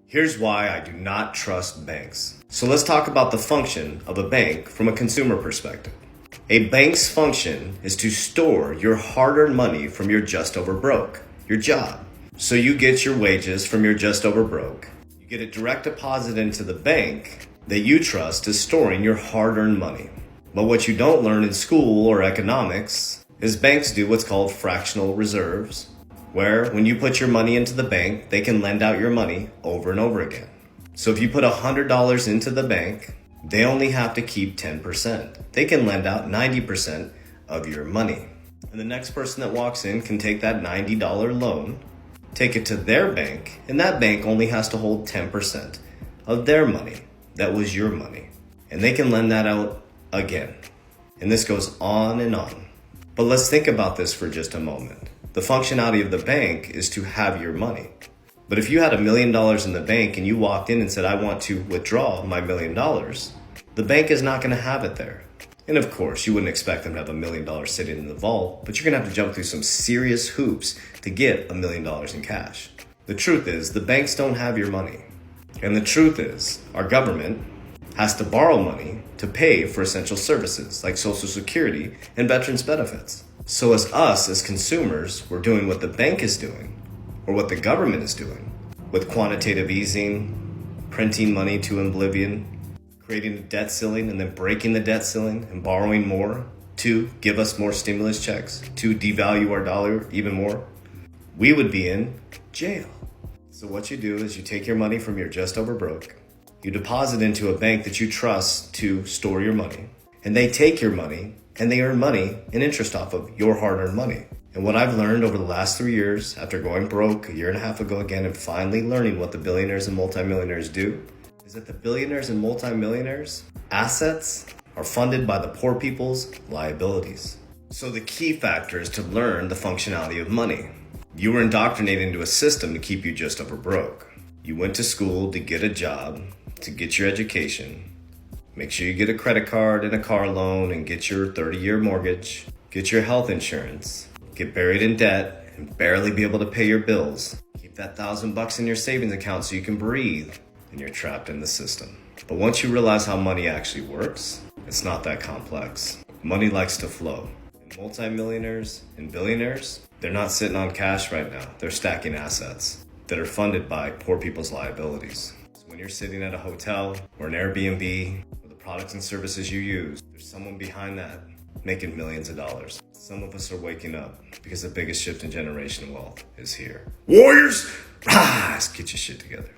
Here's why I do not trust banks. So let's talk about the function of a bank from a consumer perspective. A bank's function is to store your hard-earned money from your just over broke, your job. So you get your wages from your just over broke. You get a direct deposit into the bank that you trust is storing your hard-earned money. But what you don't learn in school or economics is banks do what's called fractional reserves, where when you put your money into the bank, they can lend out your money over and over again. So if you put $100 into the bank, they only have to keep 10%. They can lend out 90% of your money. And the next person that walks in can take that $90 loan, take it to their bank, and that bank only has to hold 10% of their money. That was your money. And they can lend that out again. And this goes on and on. But let's think about this for just a moment. The functionality of the bank is to have your money. But if you had $1 million in the bank and you walked in and said, I want to withdraw my $1 million, the bank is not going to have it there. And of course, you wouldn't expect them to have $1 million sitting in the vault, but you're going to have to jump through some serious hoops to get $1 million in cash. The truth is, the banks don't have your money. And the truth is, our government has to borrow money to pay for essential services like Social Security and veterans benefits. So as consumers, we're doing what the bank is doing, or what the government is doing, with quantitative easing, printing money to oblivion, creating a debt ceiling and then breaking the debt ceiling and borrowing more to give us more stimulus checks, to devalue our dollar even more. We would be in jail. So what you do is you take your money from your just over broke, you deposit into a bank that you trust to store your money, and they take your money and they earn money and interest off of your hard-earned money. And what I've learned over the last 3 years, after going broke a year and a half ago again and finally learning what the billionaires and multimillionaires do, is that the billionaires and multimillionaires' assets are funded by the poor people's liabilities. So the key factor is to learn the functionality of money. You were indoctrinated into a system to keep you just over broke. You went to school to get a job, to get your education, make sure you get a credit card and a car loan and get your 30-year mortgage, get your health insurance, get buried in debt and barely be able to pay your bills. Keep that $1,000 in your savings account so you can breathe, and you're trapped in the system. But once you realize how money actually works, it's not that complex. Money likes to flow. And multimillionaires and billionaires, they're not sitting on cash right now. They're stacking assets that are funded by poor people's liabilities. So when you're sitting at a hotel or an Airbnb, or the products and services you use, there's someone behind that making millions of dollars. Some of us are waking up because the biggest shift in generational wealth is here. Warriors, rise, get your shit together.